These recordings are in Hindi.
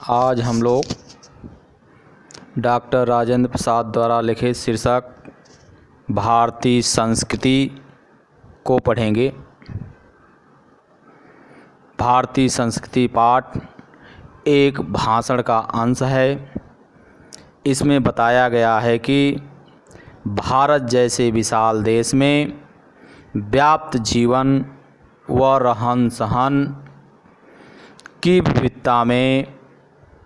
आज हम लोग डॉक्टर राजेंद्र प्रसाद द्वारा लिखित शीर्षक भारतीय संस्कृति को पढ़ेंगे। भारतीय संस्कृति पाठ एक भाषण का अंश है। इसमें बताया गया है कि भारत जैसे विशाल देश में व्याप्त जीवन व रहन सहन की विविधता में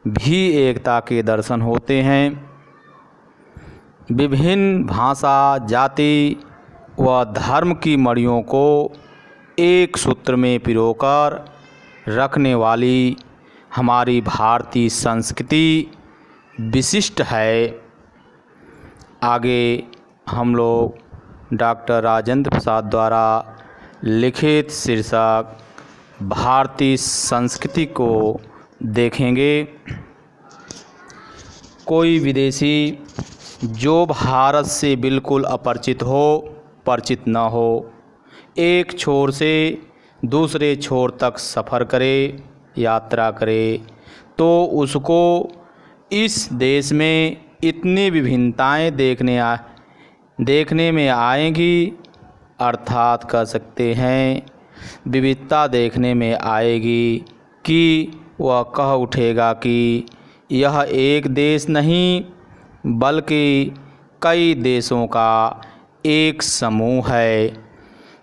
भी एकता के दर्शन होते हैं। विभिन्न भाषा, जाति व धर्म की मड़ियों को एक सूत्र में पिरोकर रखने वाली हमारी भारतीय संस्कृति विशिष्ट है। आगे हम लोग डॉक्टर राजेंद्र प्रसाद द्वारा लिखित शीर्षक भारतीय संस्कृति को देखेंगे। कोई विदेशी जो भारत से बिल्कुल अपरिचित हो, परिचित न हो, एक छोर से दूसरे छोर तक सफ़र करे, यात्रा करे, तो उसको इस देश में इतनी विभिन्नताएं देखने में आएंगी, अर्थात कह सकते हैं विविधता देखने में आएगी कि वह कह उठेगा कि यह एक देश नहीं बल्कि कई देशों का एक समूह है,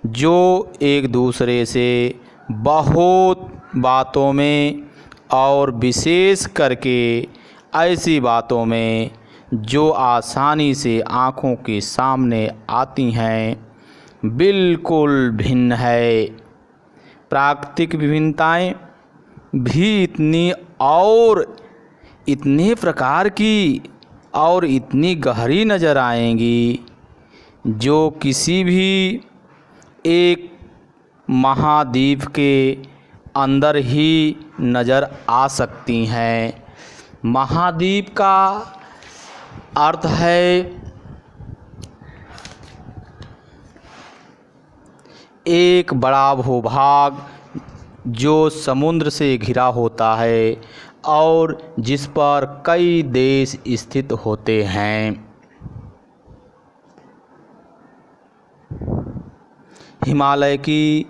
जो एक दूसरे से बहुत बातों में और विशेष करके ऐसी बातों में जो आसानी से आँखों के सामने आती हैं, बिल्कुल भिन्न है। प्राकृतिक विभिन्नताएं भी इतनी और इतने प्रकार की और इतनी गहरी नज़र आएंगी, जो किसी भी एक महाद्वीप के अंदर ही नज़र आ सकती हैं। महाद्वीप का अर्थ है एक बड़ा भूभाग जो समुद्र से घिरा होता है और जिस पर कई देश स्थित होते हैं। हिमालय की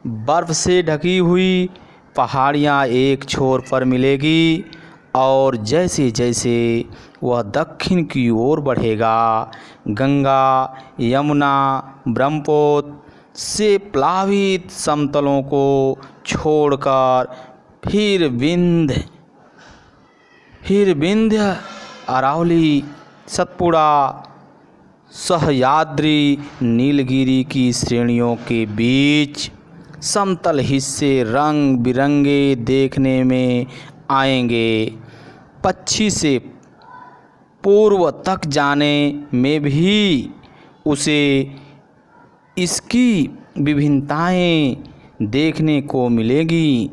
बर्फ़ से ढकी हुई पहाड़ियाँ एक छोर पर मिलेगी और जैसे जैसे वह दक्षिण की ओर बढ़ेगा, गंगा, यमुना, ब्रह्मपुत्र से प्लावित समतलों को छोड़कर फिर विंध्य, अरावली, सतपुड़ा, सह्याद्री, नीलगिरी की श्रेणियों के बीच समतल हिस्से रंग बिरंगे देखने में आएंगे। पश्चिम से पूर्व तक जाने में भी उसे इसकी विभिन्नताएं देखने को मिलेगी।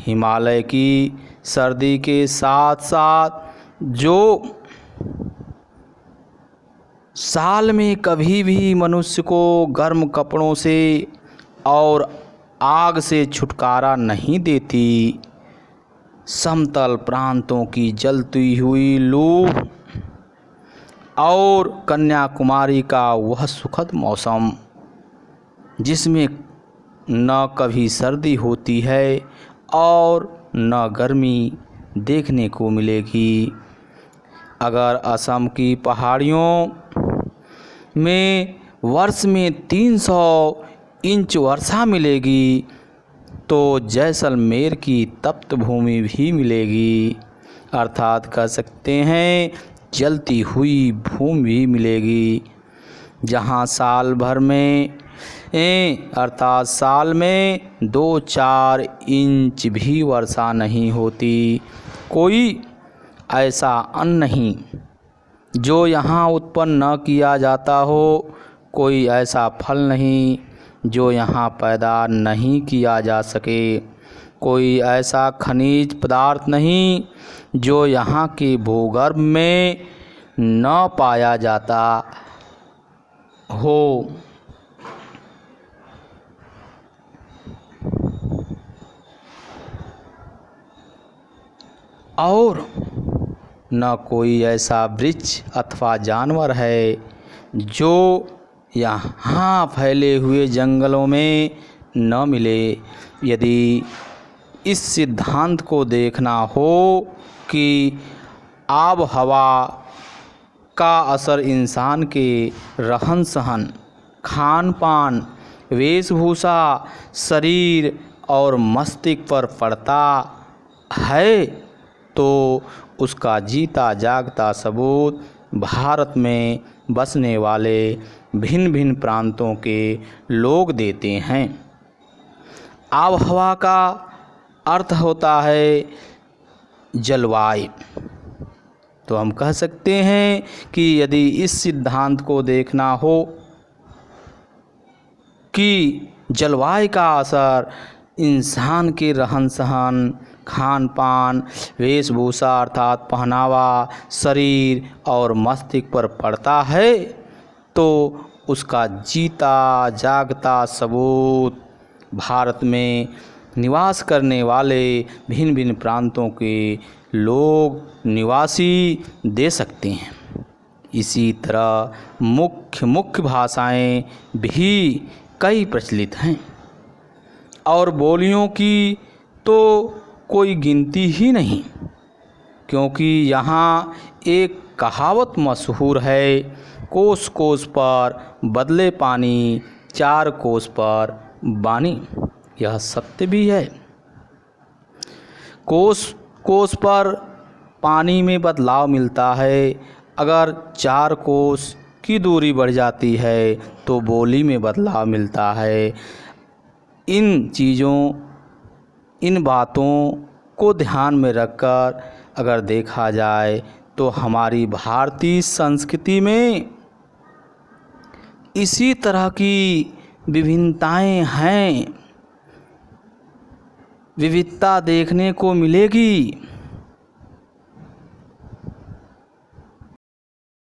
हिमालय की सर्दी के साथ साथ जो साल में कभी भी मनुष्य को गर्म कपड़ों से और आग से छुटकारा नहीं देती, समतल प्रांतों की जलती हुई लू और कन्याकुमारी का वह सुखद मौसम जिसमें न कभी सर्दी होती है और न गर्मी देखने को मिलेगी। अगर असम की पहाड़ियों में वर्ष में 300 इंच वर्षा मिलेगी, तो जैसलमेर की तप्त भूमि भी मिलेगी, अर्थात कह सकते हैं जलती हुई भूमि भी मिलेगी, जहाँ साल भर में अर्थात साल में 2-4 इंच भी वर्षा नहीं होती। कोई ऐसा अन्न नहीं जो यहाँ उत्पन्न न किया जाता हो, कोई ऐसा फल नहीं जो यहाँ पैदा नहीं किया जा सके, कोई ऐसा खनिज पदार्थ नहीं जो यहाँ के भूगर्भ में न पाया जाता हो। और न कोई ऐसा वृक्ष अथवा जानवर है जो यहाँ फैले हुए जंगलों में न मिले। यदि इस सिद्धांत को देखना हो कि आब हवा का असर इंसान के रहन सहन, खान पान, वेशभूषा, शरीर और मस्तिष्क पर पड़ता है, तो उसका जीता जागता सबूत भारत में बसने वाले भिन्न भिन्न प्रांतों के लोग देते हैं। आब हवा का अर्थ होता है जलवायु। तो हम कह सकते हैं कि यदि इस सिद्धांत को देखना हो कि जलवायु का असर इंसान के रहन सहन, खान पान, वेशभूषा अर्थात पहनावा, शरीर और मस्तिष्क पर पड़ता है, तो उसका जीता जागता सबूत भारत में निवास करने वाले भिन्न भिन्न प्रांतों के लोग निवासी दे सकते हैं। इसी तरह मुख्य भाषाएं भी कई प्रचलित हैं और बोलियों की तो कोई गिनती ही नहीं, क्योंकि यहाँ एक कहावत मशहूर है, कोस कोस पर बदले पानी, चार कोस पर बानी। यह सत्य भी है। कोस कोस पर पानी में बदलाव मिलता है। अगर 4 कोस की दूरी बढ़ जाती है तो बोली में बदलाव मिलता है। इन बातों को ध्यान में रखकर अगर देखा जाए तो हमारी भारतीय संस्कृति में इसी तरह की विभिन्नताएं हैं, विविधता देखने को मिलेगी।